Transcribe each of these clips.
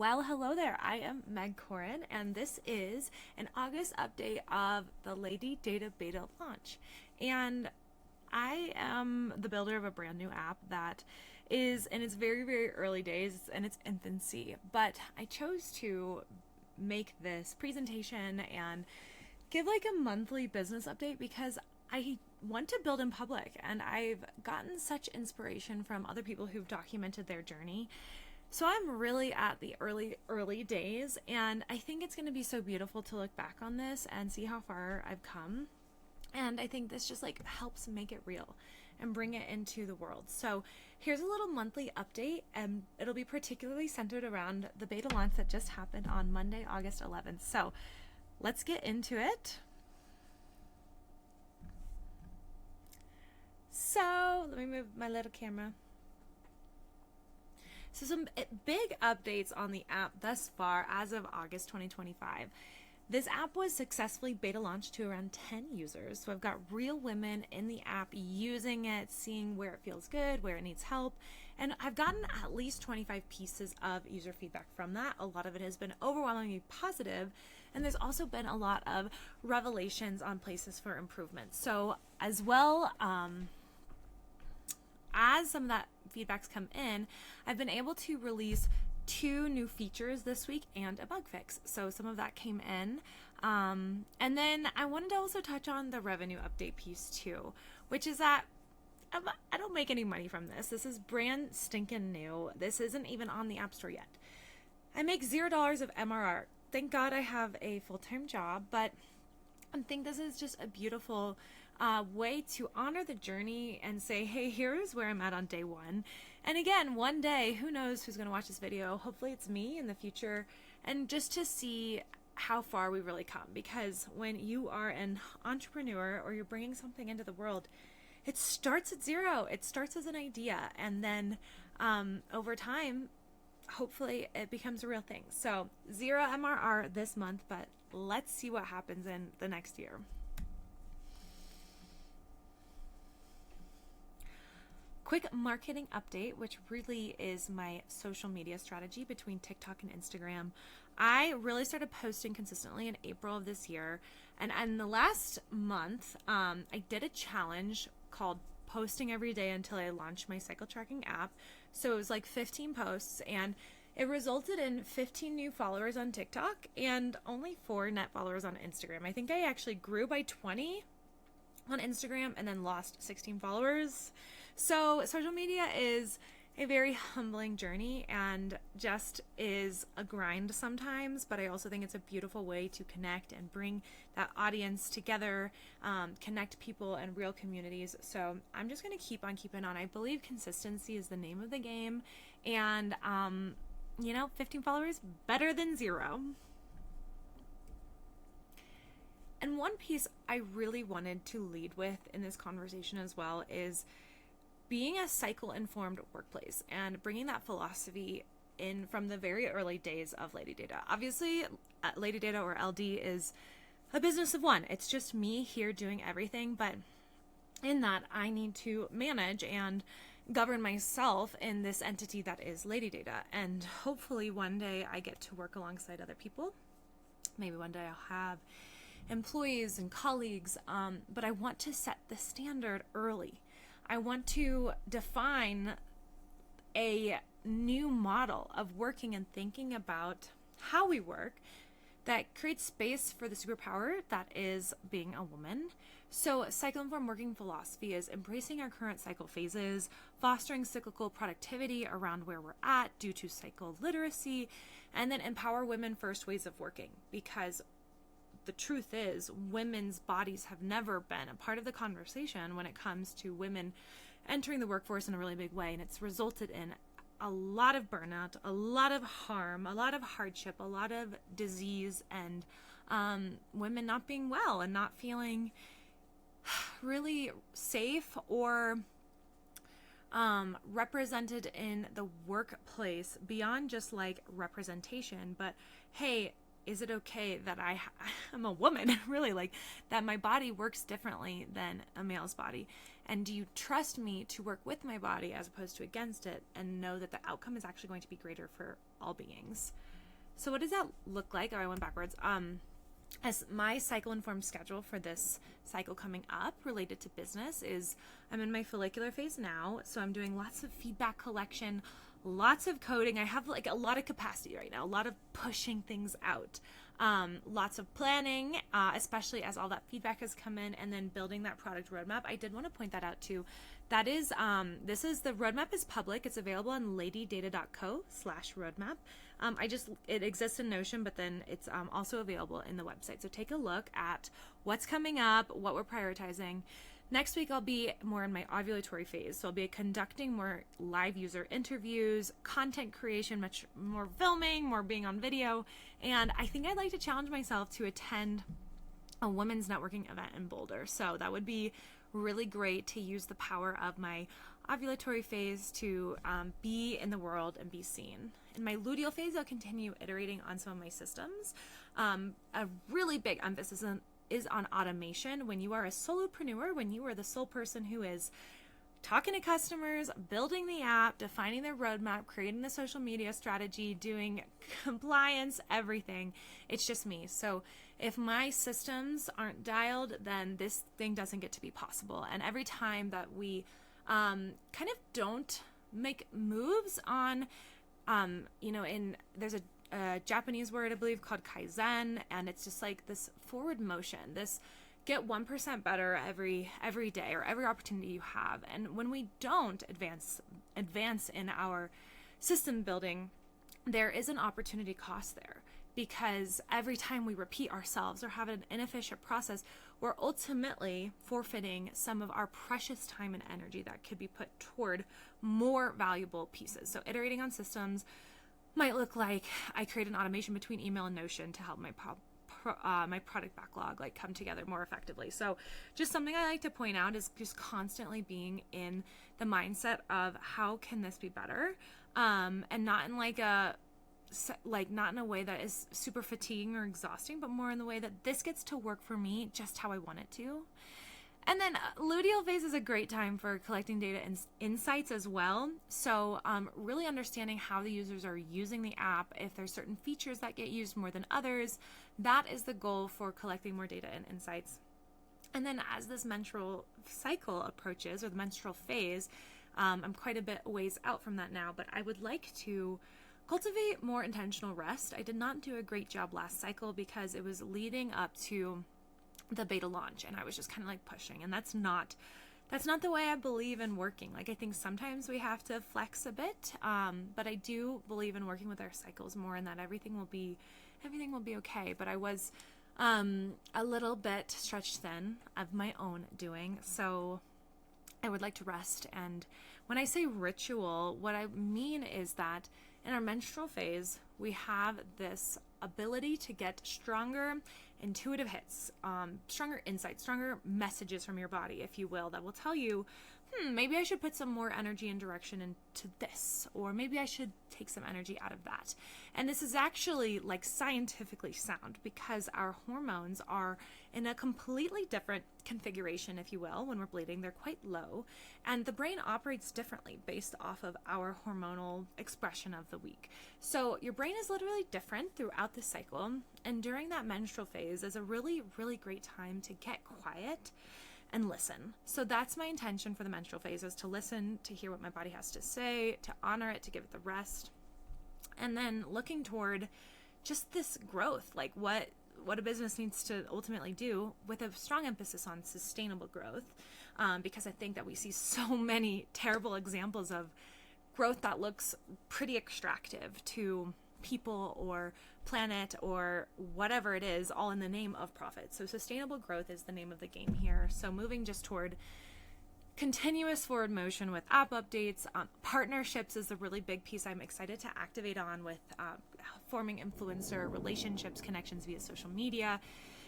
Well, hello there. I am Meg Corin, and this is an August update of the Lady Data beta launch. And I am the builder of a brand new app that is in its very, very early days in its infancy. But I chose to make this presentation and give like a monthly business update because I want to build in public, and I've gotten such inspiration from other people who've documented their journey. So I'm really at the early days, and I think it's going to be so beautiful to look back on this and see how far I've come. And I think this just like helps make it real and bring it into the world. So here's a little monthly update, and it'll be particularly centered around the beta launch that just happened on Monday, August 11th. So let's get into it. So let me move my little camera. So some big updates on the app thus far as of August 2025. This app was successfully beta launched to around 10 users. So I've got real women in the app using it, seeing where it feels good, where it needs help. And I've gotten at least 25 pieces of user feedback from that. A lot of it has been overwhelmingly positive. And there's also been a lot of revelations on places for improvement. So as well, as some of that feedback's come in, I've been able to release 2 new features this week and a bug fix. So some of that came in. And then I wanted to also touch on the revenue update piece too, which is that I don't make any money from this. This is brand stinking new. This isn't even on the App Store yet. I make $0 of MRR. Thank God I have a full-time job, but I think this is just a beautiful way to honor the journey and say, hey, here's where I'm at on day one. And again, one day, who knows who's going to watch this video? Hopefully it's me in the future, and just to see how far we really come. Because when you are an entrepreneur or you're bringing something into the world, it starts at zero. It starts as an idea, and then over time, hopefully it becomes a real thing. So 0 MRR this month, but let's see what happens in the next year. Quick marketing update, which really is my social media strategy between TikTok and Instagram. I really started posting consistently in April of this year. And in the last month, I did a challenge called Posting Every Day until I launched my cycle tracking app. So it was like 15 posts, and it resulted in 15 new followers on TikTok and only 4 net followers on Instagram. I think I actually grew by 20 on Instagram and then lost 16 followers. So social media is a very humbling journey and just is a grind sometimes, but I also think it's a beautiful way to connect and bring that audience together, connect people and real communities. So I'm just going to keep on keeping on. I believe consistency is the name of the game, and 15 followers better than 0. And one piece I really wanted to lead with in this conversation as well is being a cycle-informed workplace and bringing that philosophy in from the very early days of Lady Data. Obviously, Lady Data, or LD, is a business of one. It's just me here doing everything, but in that I need to manage and govern myself in this entity that is Lady Data. And hopefully one day I get to work alongside other people. Maybe one day I'll have employees and colleagues, but I want to set the standard early. I want to define a new model of working and thinking about how we work that creates space for the superpower that is being a woman. So cycle-informed working philosophy is embracing our current cycle phases, fostering cyclical productivity around where we're at due to cycle literacy, and then empower women first ways of working, because the truth is women's bodies have never been a part of the conversation when it comes to women entering the workforce in a really big way. And it's resulted in a lot of burnout, a lot of harm, a lot of hardship, a lot of disease, and women not being well and not feeling really safe or represented in the workplace beyond just like representation, but hey, is it okay that I'm a woman, really, like that my body works differently than a male's body? And do you trust me to work with my body as opposed to against it, and know that the outcome is actually going to be greater for all beings? So what does that look like? Oh, I went backwards. As my cycle informed schedule for this cycle coming up related to business is I'm in my follicular phase now. So I'm doing lots of feedback collection, lots of coding. I have like a lot of capacity right now, a lot of pushing things out, lots of planning, especially as all that feedback has come in, and then building that product roadmap. I did want to point that out too. That is, this is the roadmap is public. It's available on ladydata.co/roadmap. It exists in Notion, but then it's also available in the website. So take a look at what's coming up, what we're prioritizing. Next week, I'll be more in my ovulatory phase. So I'll be conducting more live user interviews, content creation, much more filming, more being on video. And I think I'd like to challenge myself to attend a women's networking event in Boulder. So that would be really great to use the power of my ovulatory phase to be in the world and be seen. In my luteal phase, I'll continue iterating on some of my systems. A really big emphasis is on automation. When you are a solopreneur, when you are the sole person who is talking to customers, building the app, defining their roadmap, creating the social media strategy, doing compliance, everything, it's just me. So if my systems aren't dialed, then this thing doesn't get to be possible. And every time that we kind of don't make moves on, there's a Japanese word, I believe, called Kaizen, and it's just like this forward motion, this get 1% better every day or every opportunity you have. And when we don't advance in our system building, there is an opportunity cost there, because every time we repeat ourselves or have an inefficient process, we're ultimately forfeiting some of our precious time and energy that could be put toward more valuable pieces. So iterating on systems might look like I create an automation between email and Notion to help my product backlog like come together more effectively. So just something I like to point out is just constantly being in the mindset of how can this be better, and not in not in a way that is super fatiguing or exhausting, but more in the way that this gets to work for me just how I want it to. And then luteal phase is a great time for collecting data and insights as well. So really understanding how the users are using the app, if there's certain features that get used more than others, that is the goal for collecting more data and insights. And then as this menstrual cycle approaches, or the menstrual phase, I'm quite a bit ways out from that now, but I would like to cultivate more intentional rest. I did not do a great job last cycle because it was leading up to the beta launch, and I was just kind of like pushing, and that's not the way I believe in working. Like, I think sometimes we have to flex a bit, but I do believe in working with our cycles more, and that everything will be okay. But I was a little bit stretched thin of my own doing, so I would like to rest. And when I say ritual, what I mean is that in our menstrual phase, we have this ability to get stronger intuitive hits, stronger insights, stronger messages from your body, if you will, that will tell you, maybe I should put some more energy and direction into this, or maybe I should take some energy out of that. And this is actually like scientifically sound, because our hormones are in a completely different configuration, if you will. When we're bleeding, they're quite low, and the brain operates differently based off of our hormonal expression of the week. So your brain is literally different throughout the cycle, and during that menstrual phase is a really, really great time to get quiet and listen. So that's my intention for the menstrual phase, is to listen, to hear what my body has to say, to honor it, to give it the rest. And then looking toward just this growth, like what a business needs to ultimately do, with a strong emphasis on sustainable growth, because I think that we see so many terrible examples of growth that looks pretty extractive to people or planet or whatever it is, all in the name of profit. So sustainable growth is the name of the game here. So moving just toward continuous forward motion with app updates. Partnerships is the really big piece I'm excited to activate on, with forming influencer relationships, connections via social media,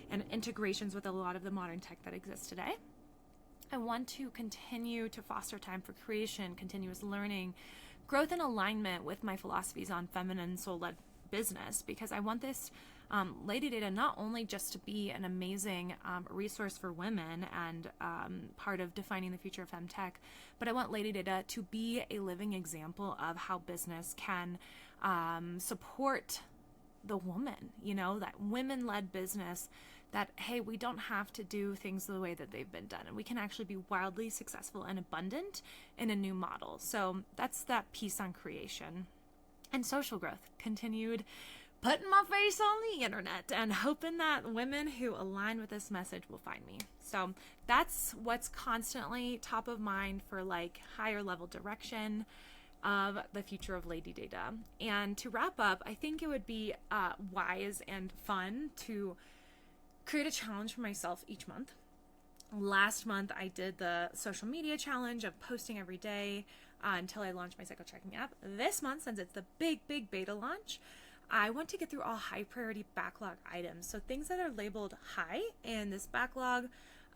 and integrations with a lot of the modern tech that exists today. I want to continue to foster time for creation, continuous learning, growth and alignment with my philosophies on feminine soul-led business, because I want this Lady Data not only just to be an amazing resource for women and part of defining the future of femtech, but I want Lady Data to be a living example of how business can support the woman, that women-led business, that, hey, we don't have to do things the way that they've been done, and we can actually be wildly successful and abundant in a new model. So that's that piece on creation. And social growth, continued putting my face on the internet and hoping that women who align with this message will find me. So that's what's constantly top of mind for like higher level direction of the future of Lady Data. And to wrap up, I think it would be wise and fun to create a challenge for myself each month. Last month, I did the social media challenge of posting every day until I launched my cycle tracking app. This month, since it's the big beta launch, I want to get through all high priority backlog items. So things that are labeled high in this backlog,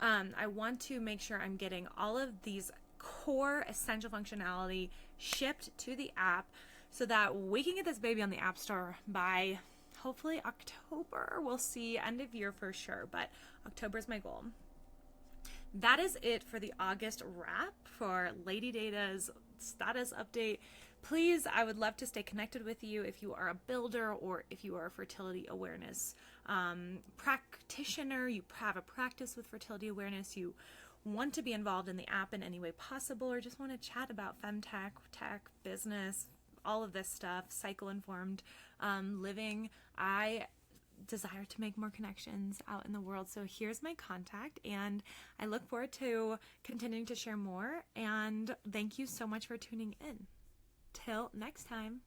I want to make sure I'm getting all of these core essential functionality shipped to the app so that we can get this baby on the App Store by hopefully October. We'll see, end of year for sure, but October is my goal. That is it for the August wrap for Lady Data's status update. Please, I would love to stay connected with you if you are a builder or if you are a fertility awareness practitioner, you have a practice with fertility awareness, you want to be involved in the app in any way possible, or just want to chat about femtech, tech, business, all of this stuff, cycle-informed living. I desire to make more connections out in the world. So here's my contact, and I look forward to continuing to share more. And thank you so much for tuning in. Till next time.